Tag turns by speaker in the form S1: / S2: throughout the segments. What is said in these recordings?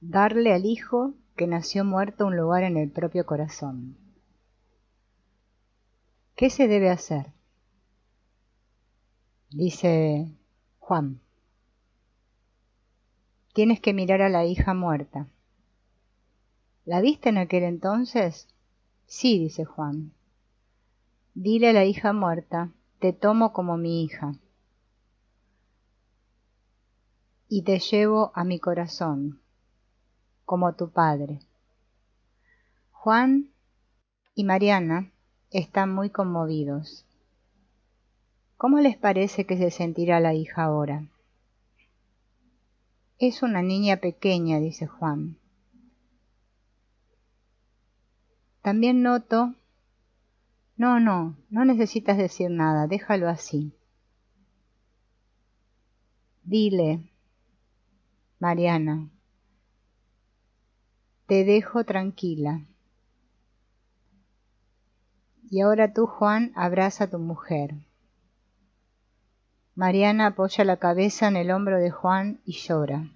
S1: Darle al hijo que nació muerto un lugar en el propio corazón. ¿Qué se debe hacer? Dice Juan. Tienes que mirar a la hija muerta. ¿La viste en aquel entonces? Sí, dice Juan. Dile a la hija muerta, te tomo como mi hija y te llevo a mi corazón, como tu padre. Juan y Mariana están muy conmovidos. ¿Cómo les parece que se sentirá la hija ahora? Es una niña pequeña, dice Juan. También noto... No necesitas decir nada, déjalo así. Dile, Mariana, te dejo tranquila. Y ahora tú, Juan, abraza a tu mujer. Mariana apoya la cabeza en el hombro de Juan y llora.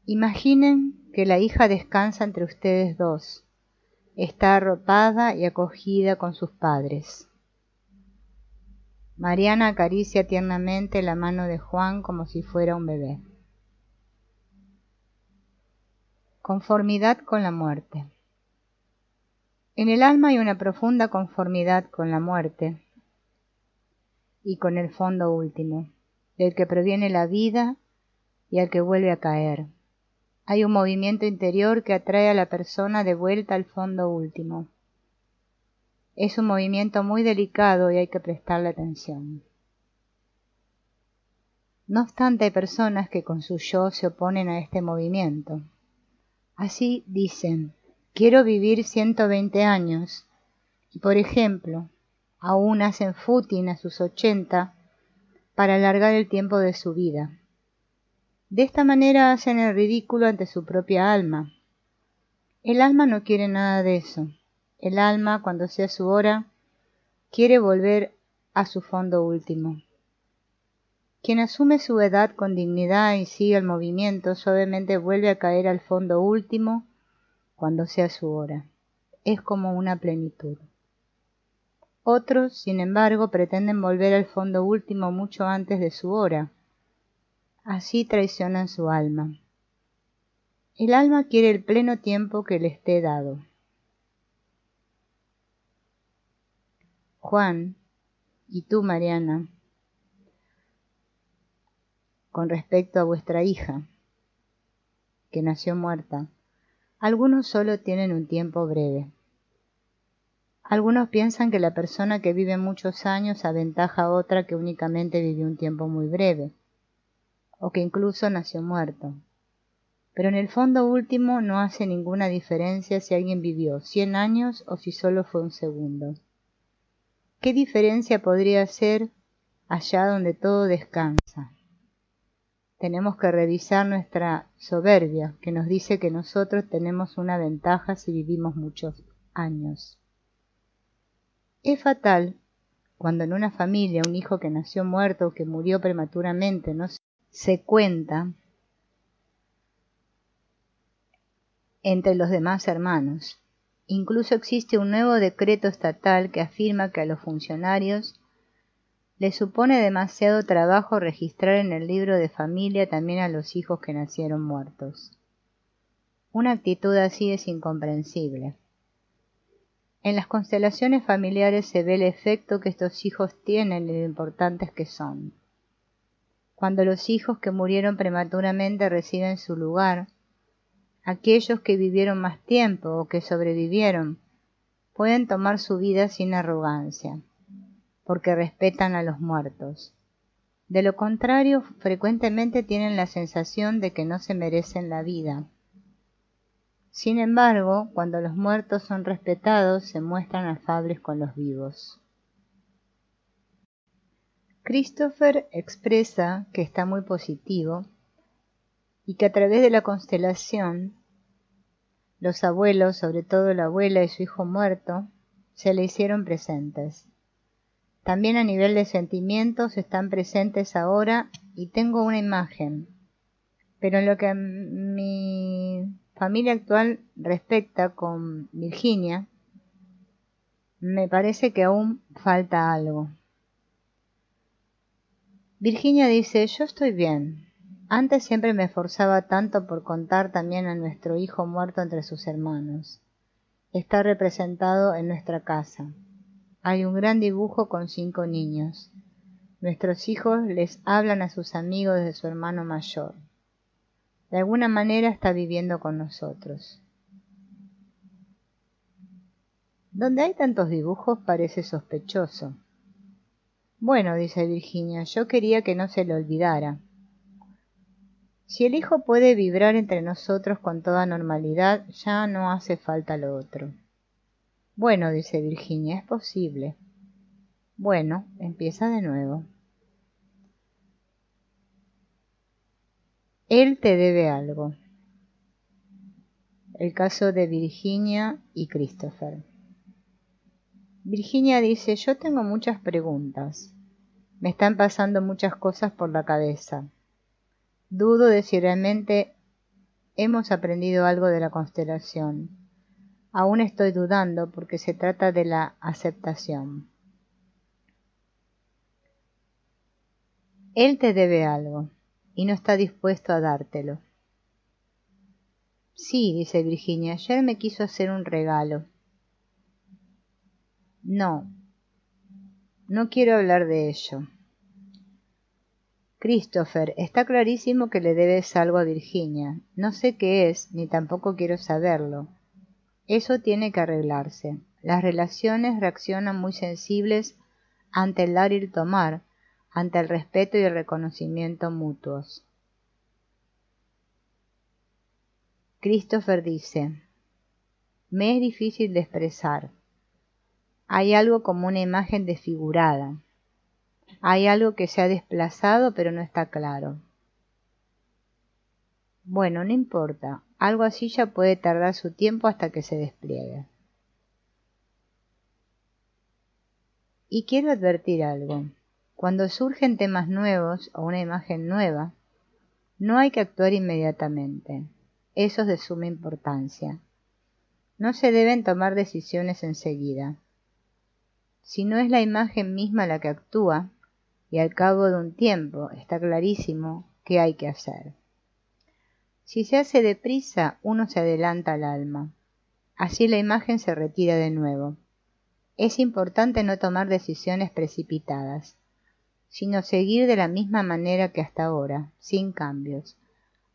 S1: Imaginen que la hija descansa entre ustedes dos. Está arropada y acogida con sus padres. Mariana acaricia tiernamente la mano de Juan como si fuera un bebé. Conformidad con la muerte. En el alma hay una profunda conformidad con la muerte y con el fondo último, del que proviene la vida y al que vuelve a caer. Hay un movimiento interior que atrae a la persona de vuelta al fondo último. Es un movimiento muy delicado y hay que prestarle atención. No obstante, hay personas que con su yo se oponen a este movimiento. Así dicen, quiero vivir 120 años, y por ejemplo, aún hacen footing a sus 80 para alargar el tiempo de su vida. De esta manera hacen el ridículo ante su propia alma. El alma no quiere nada de eso. El alma, cuando sea su hora, quiere volver a su fondo último. Quien asume su edad con dignidad y sigue el movimiento, suavemente vuelve a caer al fondo último cuando sea su hora. Es como una plenitud. Otros, sin embargo, pretenden volver al fondo último mucho antes de su hora. Así traicionan su alma. El alma quiere el pleno tiempo que le esté dado. Juan, y tú, Mariana, con respecto a vuestra hija, que nació muerta, algunos solo tienen un tiempo breve. Algunos piensan que la persona que vive muchos años aventaja a otra que únicamente vivió un tiempo muy breve, o que incluso nació muerto. Pero en el fondo último no hace ninguna diferencia si alguien vivió 100 años o si solo fue un segundo. ¿Qué diferencia podría hacer allá donde todo descansa? Tenemos que revisar nuestra soberbia, que nos dice que nosotros tenemos una ventaja si vivimos muchos años. Es fatal cuando en una familia un hijo que nació muerto o que murió prematuramente no se cuenta entre los demás hermanos. Incluso existe un nuevo decreto estatal que afirma que a los funcionarios les supone demasiado trabajo registrar en el libro de familia también a los hijos que nacieron muertos. Una actitud así es incomprensible. En las constelaciones familiares se ve el efecto que estos hijos tienen y lo importantes que son. Cuando los hijos que murieron prematuramente reciben su lugar, aquellos que vivieron más tiempo o que sobrevivieron pueden tomar su vida sin arrogancia, porque respetan a los muertos. De lo contrario, frecuentemente tienen la sensación de que no se merecen la vida. Sin embargo, cuando los muertos son respetados, se muestran afables con los vivos. Christopher expresa que está muy positivo y que a través de la constelación, los abuelos, sobre todo la abuela y su hijo muerto, se le hicieron presentes. También a nivel de sentimientos están presentes ahora y tengo una imagen. Pero en lo que a mi familia actual respecta con Virginia, me parece que aún falta algo. Virginia dice, yo estoy bien. Antes siempre me esforzaba tanto por contar también a nuestro hijo muerto entre sus hermanos. Está representado en nuestra casa. Hay un gran dibujo con 5 niños. Nuestros hijos les hablan a sus amigos de su hermano mayor. De alguna manera está viviendo con nosotros. Donde hay tantos dibujos parece sospechoso. Bueno, dice Virginia, yo quería que no se le olvidara. Si el hijo puede vibrar entre nosotros con toda normalidad, ya no hace falta lo otro. Bueno, dice Virginia, es posible. Bueno, empieza de nuevo. Él te debe algo. El caso de Virginia y Christopher. Virginia dice, yo tengo muchas preguntas. Me están pasando muchas cosas por la cabeza. Dudo de si realmente hemos aprendido algo de la constelación. Aún estoy dudando porque se trata de la aceptación. Él te debe algo y no está dispuesto a dártelo. Sí, dice Virginia, ayer me quiso hacer un regalo. No quiero hablar de ello. Christopher, está clarísimo que le debes algo a Virginia. No sé qué es, ni tampoco quiero saberlo. Eso tiene que arreglarse. Las relaciones reaccionan muy sensibles ante el dar y el tomar, ante el respeto y el reconocimiento mutuos. Christopher dice, me es difícil de expresar. Hay algo como una imagen desfigurada. Hay algo que se ha desplazado pero no está claro. Bueno, no importa. Algo así ya puede tardar su tiempo hasta que se despliegue. Y quiero advertir algo. Cuando surgen temas nuevos o una imagen nueva, no hay que actuar inmediatamente. Eso es de suma importancia. No se deben tomar decisiones enseguida. Si no es la imagen misma la que actúa, y al cabo de un tiempo está clarísimo qué hay que hacer. Si se hace deprisa, uno se adelanta al alma. Así la imagen se retira de nuevo. Es importante no tomar decisiones precipitadas, sino seguir de la misma manera que hasta ahora, sin cambios,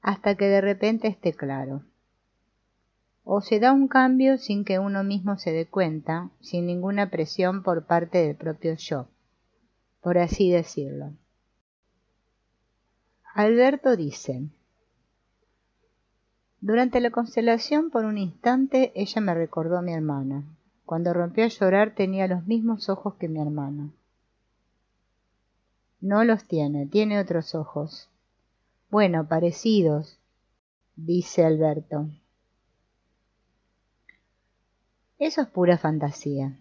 S1: hasta que de repente esté claro. O se da un cambio sin que uno mismo se dé cuenta, sin ninguna presión por parte del propio yo, por así decirlo. Alberto dice, durante la constelación por un instante ella me recordó a mi hermana. Cuando rompió a llorar tenía los mismos ojos que mi hermana. No los tiene otros ojos. Bueno, parecidos, dice Alberto. Eso es pura fantasía,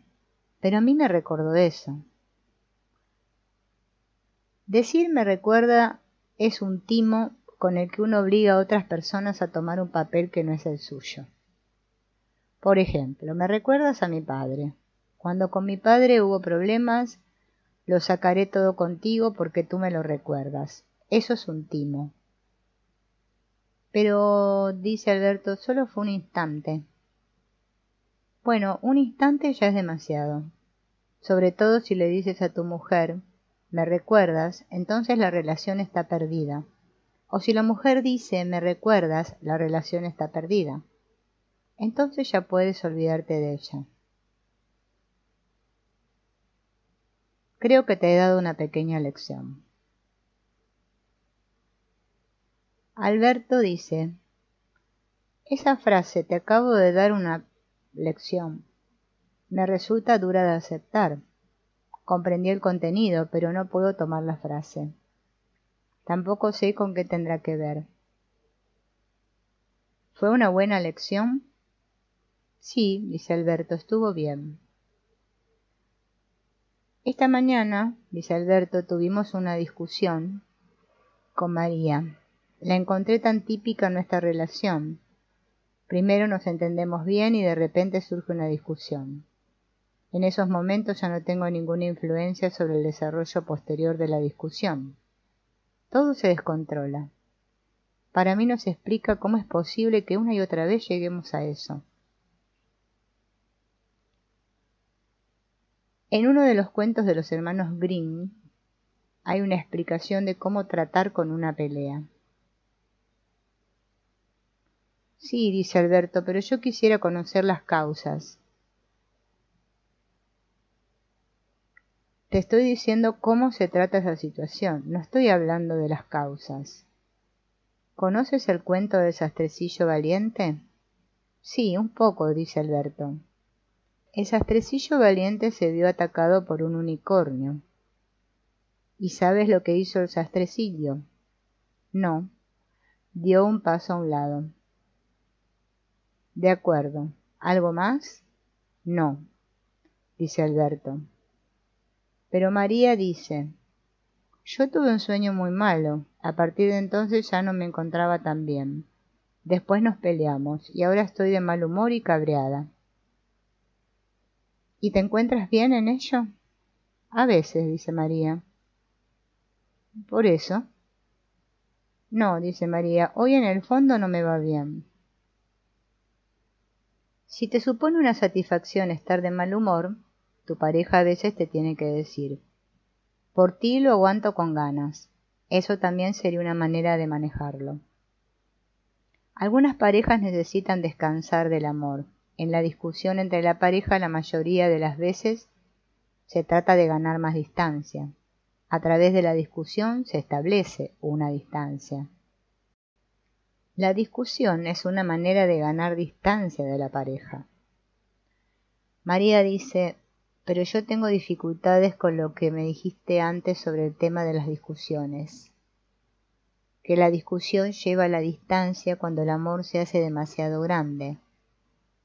S1: pero a mí me recordó eso. Decir me recuerda es un timo con el que uno obliga a otras personas a tomar un papel que no es el suyo. Por ejemplo, me recuerdas a mi padre. Cuando con mi padre hubo problemas, lo sacaré todo contigo porque tú me lo recuerdas. Eso es un timo. Pero, dice Alberto, solo fue un instante. Bueno, un instante ya es demasiado. Sobre todo si le dices a tu mujer, me recuerdas, entonces la relación está perdida. O si la mujer dice, me recuerdas, la relación está perdida. Entonces ya puedes olvidarte de ella. Creo que te he dado una pequeña lección. Alberto dice, esa frase, te acabo de dar una lección, me resulta dura de aceptar. Comprendí el contenido, pero no puedo tomar la frase. Tampoco sé con qué tendrá que ver. ¿Fue una buena lección? Sí, dice Alberto, estuvo bien. Esta mañana, dice Alberto, tuvimos una discusión con María. La encontré tan típica en nuestra relación. Primero nos entendemos bien y de repente surge una discusión. En esos momentos ya no tengo ninguna influencia sobre el desarrollo posterior de la discusión. Todo se descontrola. Para mí no se explica cómo es posible que una y otra vez lleguemos a eso. En uno de los cuentos de los hermanos Grimm hay una explicación de cómo tratar con una pelea. Sí, dice Alberto, pero yo quisiera conocer las causas. Te estoy diciendo cómo se trata esa situación, no estoy hablando de las causas. ¿Conoces el cuento del sastrecillo valiente? Sí, un poco, dice Alberto. El sastrecillo valiente se vio atacado por un unicornio. ¿Y sabes lo que hizo el sastrecillo? No, dio un paso a un lado. De acuerdo. ¿Algo más? No, dice Alberto. Pero María dice, yo tuve un sueño muy malo. A partir de entonces ya no me encontraba tan bien. Después nos peleamos y ahora estoy de mal humor y cabreada. ¿Y te encuentras bien en ello? A veces, dice María. ¿Por eso? No, dice María, hoy en el fondo no me va bien. Si te supone una satisfacción estar de mal humor, tu pareja a veces te tiene que decir, por ti lo aguanto con ganas. Eso también sería una manera de manejarlo. Algunas parejas necesitan descansar del amor. En la discusión entre la pareja la mayoría de las veces se trata de ganar más distancia. A través de la discusión se establece una distancia. La discusión es una manera de ganar distancia de la pareja. María dice, pero yo tengo dificultades con lo que me dijiste antes sobre el tema de las discusiones. Que la discusión lleva a la distancia cuando el amor se hace demasiado grande.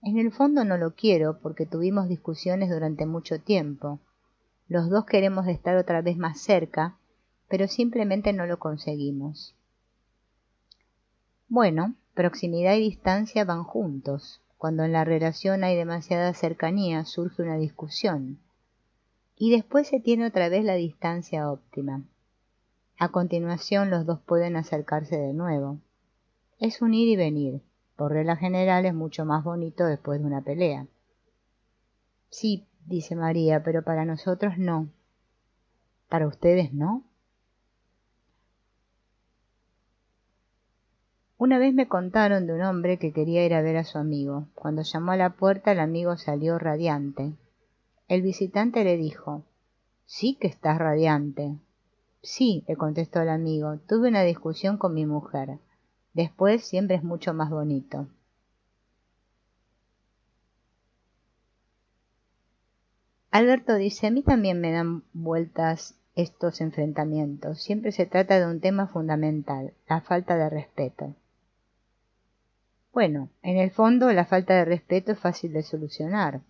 S1: En el fondo no lo quiero porque tuvimos discusiones durante mucho tiempo. Los dos queremos estar otra vez más cerca, pero simplemente no lo conseguimos. Bueno, proximidad y distancia van juntos. Cuando en la relación hay demasiada cercanía surge una discusión. Y después se tiene otra vez la distancia óptima. A continuación los dos pueden acercarse de nuevo. Es un ir y venir. Por regla general es mucho más bonito después de una pelea. Sí, dice María, pero para nosotros no. ¿Para ustedes no? Una vez me contaron de un hombre que quería ir a ver a su amigo. Cuando llamó a la puerta el amigo salió radiante. El visitante le dijo, sí que estás radiante. Sí, le contestó el amigo, tuve una discusión con mi mujer. Después siempre es mucho más bonito. Alberto dice, a mí también me dan vueltas estos enfrentamientos. Siempre se trata de un tema fundamental, la falta de respeto. Bueno, en el fondo la falta de respeto es fácil de solucionar.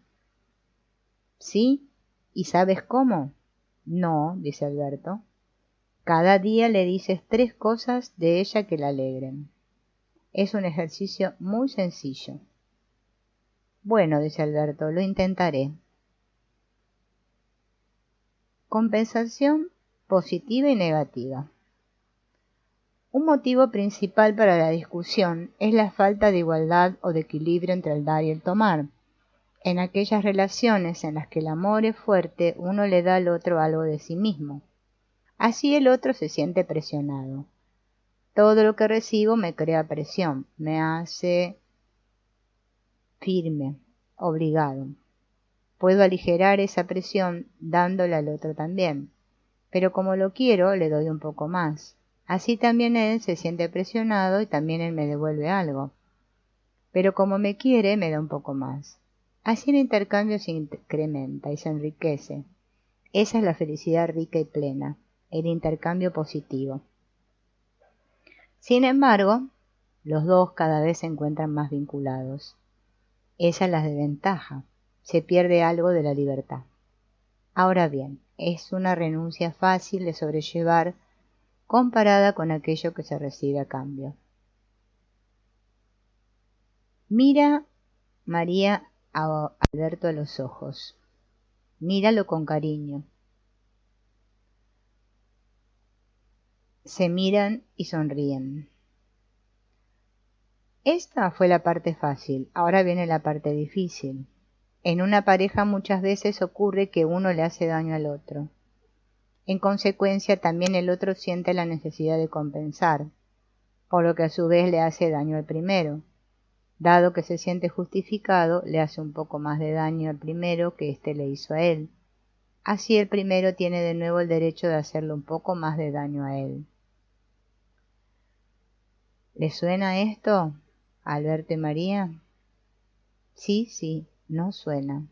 S1: ¿Sí? ¿Y sabes cómo? No, dice Alberto. Cada día le dices 3 cosas de ella que la alegren. Es un ejercicio muy sencillo. Bueno, dice Alberto, lo intentaré. Compensación positiva y negativa. Un motivo principal para la discusión es la falta de igualdad o de equilibrio entre el dar y el tomar. En aquellas relaciones en las que el amor es fuerte, uno le da al otro algo de sí mismo. Así el otro se siente presionado. Todo lo que recibo me crea presión, me hace firme, obligado. Puedo aligerar esa presión dándole al otro también, pero como lo quiero, le doy un poco más. Así también él se siente presionado y también él me devuelve algo. Pero como me quiere, me da un poco más. Así el intercambio se incrementa y se enriquece. Esa es la felicidad rica y plena, el intercambio positivo. Sin embargo, los dos cada vez se encuentran más vinculados. Esa es la desventaja. Se pierde algo de la libertad. Ahora bien, es una renuncia fácil de sobrellevar comparada con aquello que se recibe a cambio. Mira, María, a Alberto a los ojos. Míralo con cariño. Se miran y sonríen. Esta fue la parte fácil, ahora viene la parte difícil. En una pareja muchas veces ocurre que uno le hace daño al otro. En consecuencia, también el otro siente la necesidad de compensar, por lo que a su vez le hace daño al primero. Dado que se siente justificado, le hace un poco más de daño al primero que éste le hizo a él. Así el primero tiene de nuevo el derecho de hacerle un poco más de daño a él. ¿Le suena esto, Alberto y María? Sí, no suena.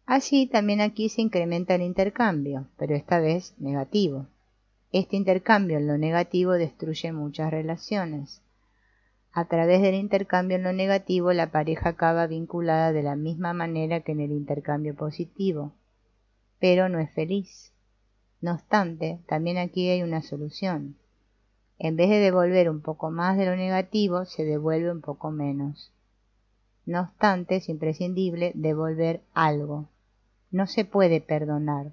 S1: Así también aquí se incrementa el intercambio, pero esta vez negativo. Este intercambio en lo negativo destruye muchas relaciones. A través del intercambio en lo negativo, la pareja acaba vinculada de la misma manera que en el intercambio positivo, pero no es feliz. No obstante, también aquí hay una solución. En vez de devolver un poco más de lo negativo, se devuelve un poco menos. No obstante, es imprescindible devolver algo. No se puede perdonar.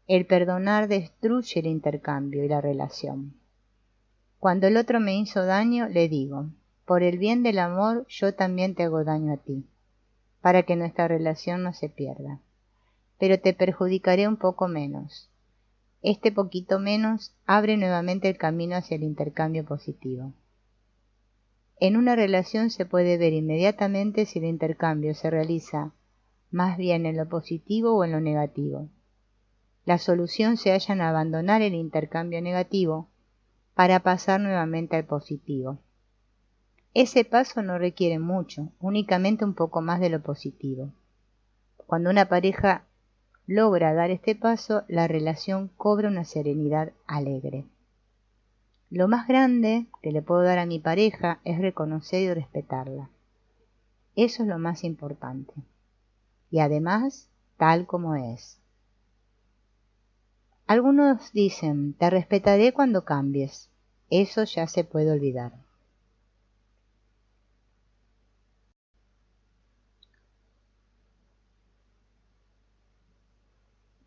S1: El perdonar destruye el intercambio y la relación. Cuando el otro me hizo daño, le digo, por el bien del amor, yo también te hago daño a ti, para que nuestra relación no se pierda. Pero te perjudicaré un poco menos. Este poquito menos abre nuevamente el camino hacia el intercambio positivo. En una relación se puede ver inmediatamente si el intercambio se realiza más bien en lo positivo o en lo negativo. La solución se halla en abandonar el intercambio negativo para pasar nuevamente al positivo. Ese paso no requiere mucho, únicamente un poco más de lo positivo. Cuando una pareja logra dar este paso, la relación cobra una serenidad alegre. Lo más grande que le puedo dar a mi pareja es reconocer y respetarla. Eso es lo más importante. Y además, tal como es. Algunos dicen, te respetaré cuando cambies. Eso ya se puede olvidar.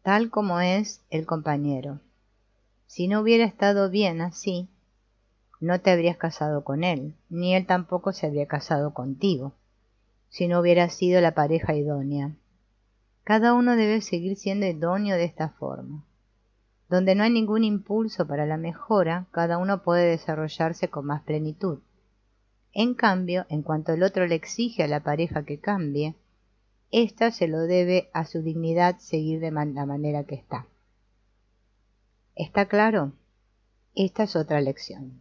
S1: Tal como es el compañero. Si no hubiera estado bien así, no te habrías casado con él, ni él tampoco se habría casado contigo, si no hubiera sido la pareja idónea. Cada uno debe seguir siendo idóneo de esta forma. Donde no hay ningún impulso para la mejora, cada uno puede desarrollarse con más plenitud. En cambio, en cuanto el otro le exige a la pareja que cambie, ésta se lo debe a su dignidad seguir de la manera que está. ¿Está claro? Esta es otra lección.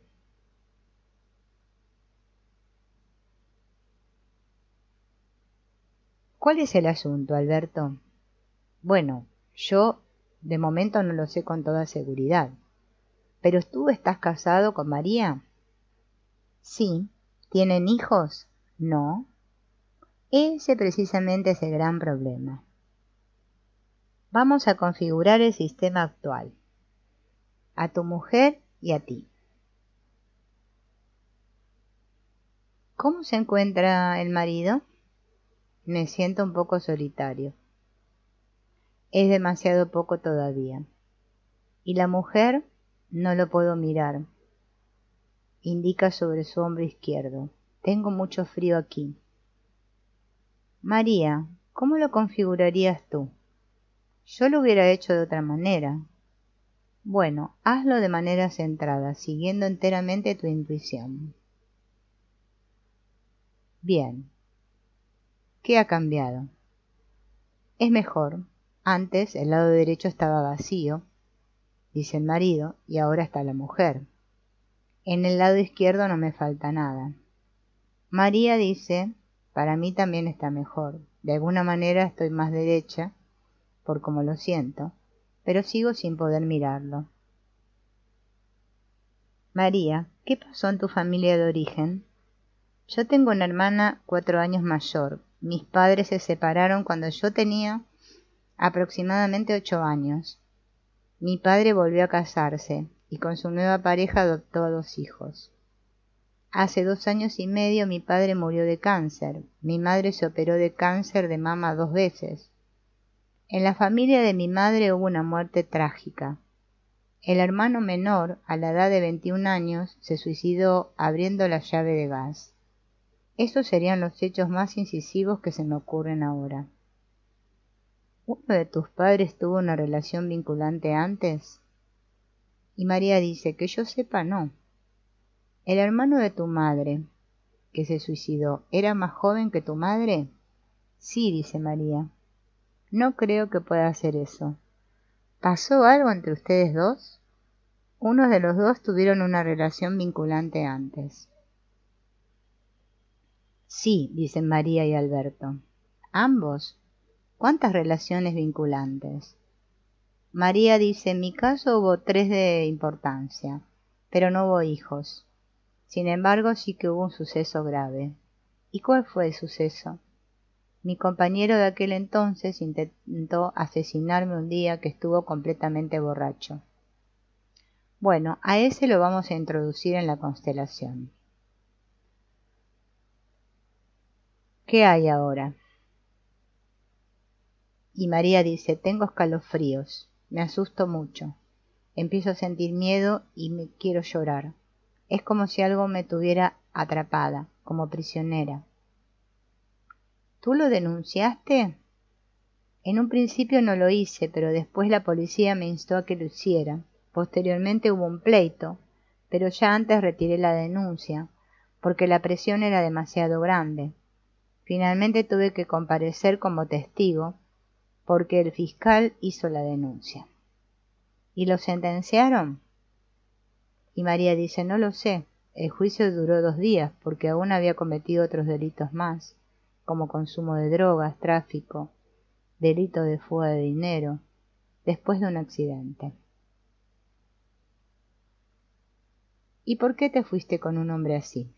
S1: ¿Cuál es el asunto, Alberto? Bueno, yo de momento no lo sé con toda seguridad. ¿Pero tú estás casado con María? Sí. ¿Tienen hijos? No. Ese precisamente es el gran problema. Vamos a configurar el sistema actual. A tu mujer y a ti. ¿Cómo se encuentra el marido? Me siento un poco solitario. Es demasiado poco todavía. ¿Y la mujer? No lo puedo mirar. Indica sobre su hombro izquierdo. Tengo mucho frío aquí. María, ¿cómo lo configurarías tú? Yo lo hubiera hecho de otra manera. Bueno, hazlo de manera centrada, siguiendo enteramente tu intuición. Bien. ¿Qué ha cambiado? Es mejor. Antes el lado derecho estaba vacío, dice el marido, y ahora está la mujer. En el lado izquierdo no me falta nada. María dice, para mí también está mejor. De alguna manera estoy más derecha, por como lo siento, pero sigo sin poder mirarlo. María, ¿qué pasó en tu familia de origen? Yo tengo una hermana 4 años mayor. Mis padres se separaron cuando yo tenía aproximadamente 8 años. Mi padre volvió a casarse, y con su nueva pareja adoptó a 2 hijos. Hace 2 años y medio mi padre murió de cáncer. Mi madre se operó de cáncer de mama 2 veces. En la familia de mi madre hubo una muerte trágica. El hermano menor, a la edad de 21 años, se suicidó abriendo la llave de gas. Esos serían los hechos más incisivos que se me ocurren ahora. ¿Uno de tus padres tuvo una relación vinculante antes? Y María dice, que yo sepa, no. ¿El hermano de tu madre, que se suicidó, era más joven que tu madre? Sí, dice María. No creo que pueda hacer eso. ¿Pasó algo entre ustedes dos? Uno de los dos tuvieron una relación vinculante antes. Sí, dicen María y Alberto. ¿Ambos? ¿Cuántas relaciones vinculantes? María dice, en mi caso hubo 3 de importancia, pero no hubo hijos. Sin embargo, sí que hubo un suceso grave. ¿Y cuál fue el suceso? Mi compañero de aquel entonces intentó asesinarme un día que estuvo completamente borracho. Bueno, a ese lo vamos a introducir en la constelación. ¿Qué hay ahora? Y María dice, tengo escalofríos, me asusto mucho, empiezo a sentir miedo y me quiero llorar. Es como si algo me tuviera atrapada, como prisionera. ¿Tú lo denunciaste? En un principio no lo hice, pero después la policía me instó a que lo hiciera. Posteriormente hubo un pleito, pero ya antes retiré la denuncia, porque la presión era demasiado grande. Finalmente tuve que comparecer como testigo, porque el fiscal hizo la denuncia. ¿Y lo sentenciaron? Y María dice, no lo sé. El juicio duró 2 días, porque aún había cometido otros delitos más, como consumo de drogas, tráfico, delito de fuga de dinero, después de un accidente. ¿Y por qué te fuiste con un hombre así?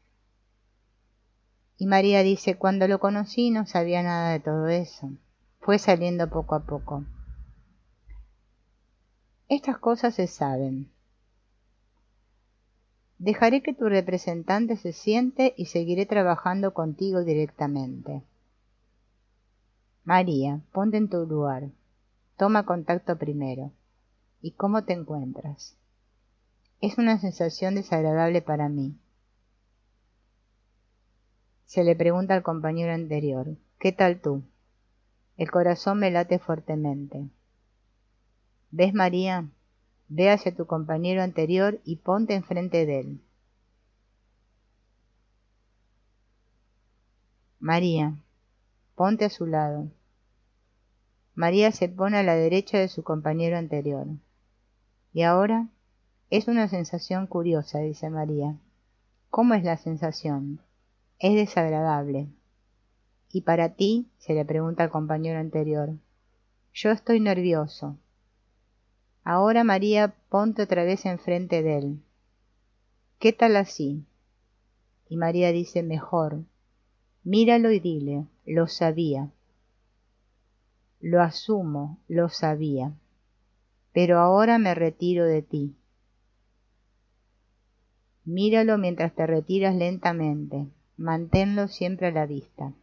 S1: Y María dice, cuando lo conocí no sabía nada de todo eso. Fue saliendo poco a poco. Estas cosas se saben. Dejaré que tu representante se siente y seguiré trabajando contigo directamente. María, ponte en tu lugar. Toma contacto primero. ¿Y cómo te encuentras? Es una sensación desagradable para mí. Se le pregunta al compañero anterior, ¿qué tal tú? El corazón me late fuertemente. ¿Ves, María? Ve hacia tu compañero anterior y ponte enfrente de él. María, ponte a su lado. María se pone a la derecha de su compañero anterior. ¿Y ahora? Es una sensación curiosa, dice María. ¿Cómo es la sensación? Es desagradable. ¿Y para ti? Se le pregunta al compañero anterior. Yo estoy nervioso. Ahora, María, ponte otra vez enfrente de él. ¿Qué tal así? Y María dice, mejor. Míralo y dile, lo sabía. Lo asumo, lo sabía. Pero ahora me retiro de ti. Míralo mientras te retiras lentamente. Manténlo siempre a la vista.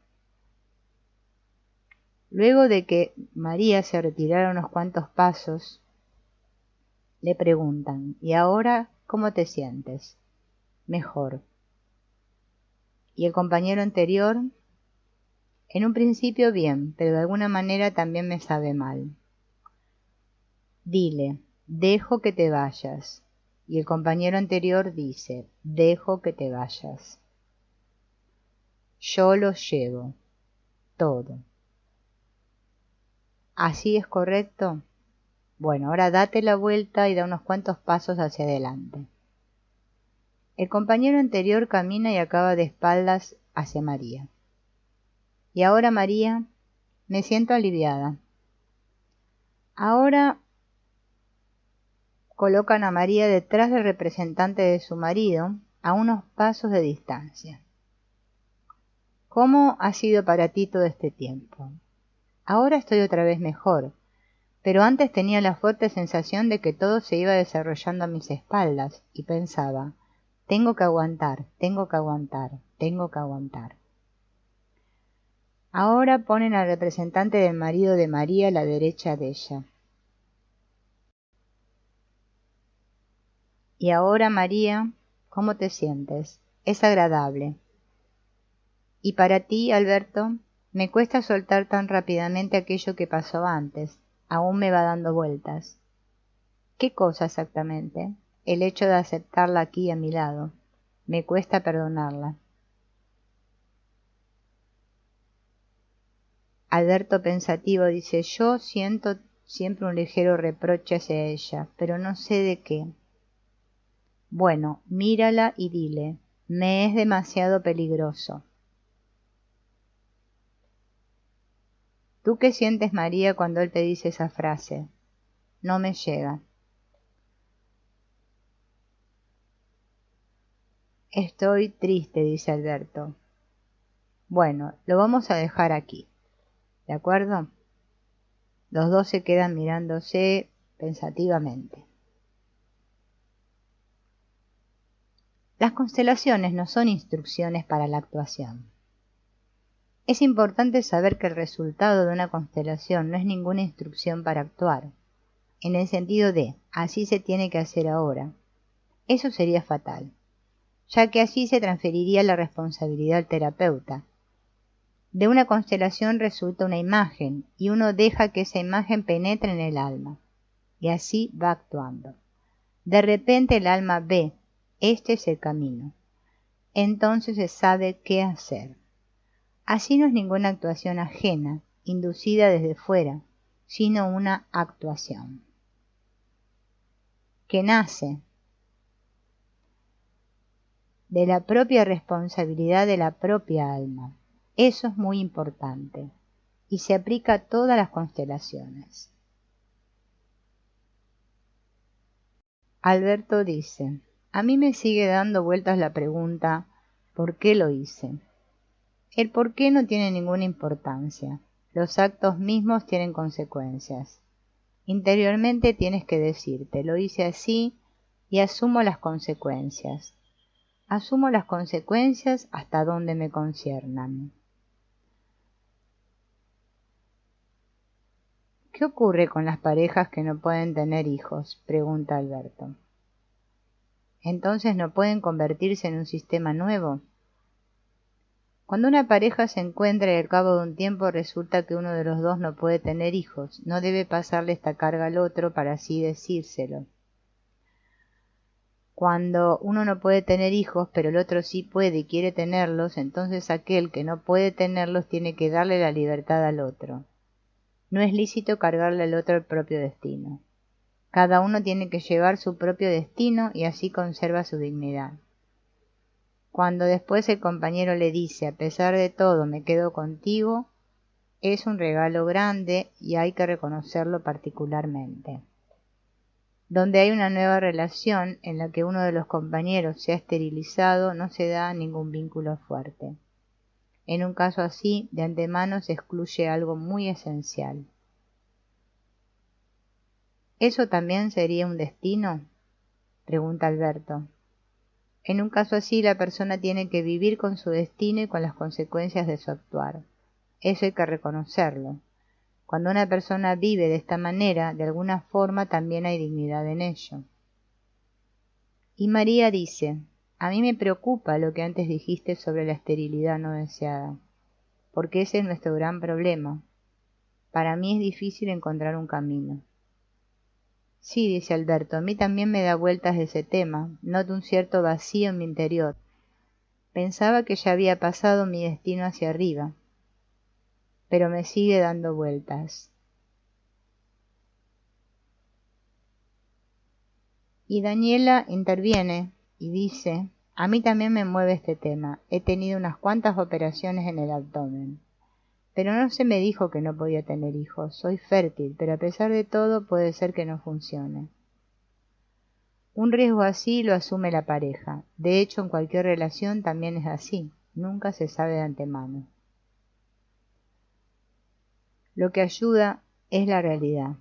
S1: Luego de que María se retirara unos cuantos pasos, le preguntan, ¿y ahora cómo te sientes? Mejor. ¿Y el compañero anterior? En un principio bien, pero de alguna manera también me sabe mal. Dile, dejo que te vayas. Y el compañero anterior dice, dejo que te vayas. Yo lo llevo, todo. ¿Así es correcto? Bueno, ahora date la vuelta y da unos cuantos pasos hacia adelante. El compañero anterior camina y acaba de espaldas hacia María. Y ahora, María, me siento aliviada. Ahora colocan a María detrás del representante de su marido, a unos pasos de distancia. ¿Cómo ha sido para ti todo este tiempo? Ahora estoy otra vez mejor, pero antes tenía la fuerte sensación de que todo se iba desarrollando a mis espaldas, y pensaba, tengo que aguantar, tengo que aguantar, tengo que aguantar. Ahora ponen al representante del marido de María a la derecha de ella. Y ahora, María, ¿cómo te sientes? Es agradable. Y para ti, Alberto, me cuesta soltar tan rápidamente aquello que pasó antes. Aún me va dando vueltas. ¿Qué cosa exactamente? El hecho de aceptarla aquí a mi lado. Me cuesta perdonarla. Alberto pensativo dice, yo siento siempre un ligero reproche hacia ella, pero no sé de qué. Bueno, mírala y dile, me es demasiado peligroso. ¿Tú qué sientes, María, cuando él te dice esa frase? No me llega. Estoy triste, dice Alberto. Bueno, lo vamos a dejar aquí, ¿de acuerdo? Los dos se quedan mirándose pensativamente. Las constelaciones no son instrucciones para la actuación. Es importante saber que el resultado de una constelación no es ninguna instrucción para actuar, en el sentido de, así se tiene que hacer ahora. Eso sería fatal, ya que así se transferiría la responsabilidad al terapeuta. De una constelación resulta una imagen, y uno deja que esa imagen penetre en el alma, y así va actuando. De repente el alma ve, este es el camino. Entonces se sabe qué hacer. Así no es ninguna actuación ajena, inducida desde fuera, sino una actuación que nace de la propia responsabilidad de la propia alma. Eso es muy importante y se aplica a todas las constelaciones. Alberto dice, a mí me sigue dando vueltas la pregunta, ¿por qué lo hice? El por qué no tiene ninguna importancia. Los actos mismos tienen consecuencias. Interiormente tienes que decirte, lo hice así y asumo las consecuencias. Asumo las consecuencias hasta donde me conciernan. ¿Qué ocurre con las parejas que no pueden tener hijos?, pregunta Alberto. ¿Entonces no pueden convertirse en un sistema nuevo? Cuando una pareja se encuentra y al cabo de un tiempo resulta que uno de los dos no puede tener hijos, no debe pasarle esta carga al otro para así decírselo. Cuando uno no puede tener hijos, pero el otro sí puede y quiere tenerlos, entonces aquel que no puede tenerlos tiene que darle la libertad al otro. No es lícito cargarle al otro el propio destino. Cada uno tiene que llevar su propio destino y así conserva su dignidad. Cuando después el compañero le dice, a pesar de todo, me quedo contigo, es un regalo grande y hay que reconocerlo particularmente. Donde hay una nueva relación en la que uno de los compañeros se ha esterilizado, no se da ningún vínculo fuerte. En un caso así, de antemano se excluye algo muy esencial. ¿Eso también sería un destino?, pregunta Alberto. En un caso así, la persona tiene que vivir con su destino y con las consecuencias de su actuar. Eso hay que reconocerlo. Cuando una persona vive de esta manera, de alguna forma también hay dignidad en ello. Y María dice, a mí me preocupa lo que antes dijiste sobre la esterilidad no deseada, porque ese es nuestro gran problema. Para mí es difícil encontrar un camino. Sí, dice Alberto, a mí también me da vueltas ese tema, noto un cierto vacío en mi interior. Pensaba que ya había pasado mi destino hacia arriba, pero me sigue dando vueltas. Y Daniela interviene y dice, a mí también me mueve este tema, he tenido unas cuantas operaciones en el abdomen, pero no se me dijo que no podía tener hijos, soy fértil, pero a pesar de todo puede ser que no funcione. Un riesgo así lo asume la pareja, de hecho en cualquier relación también es así, nunca se sabe de antemano. Lo que ayuda es la realidad.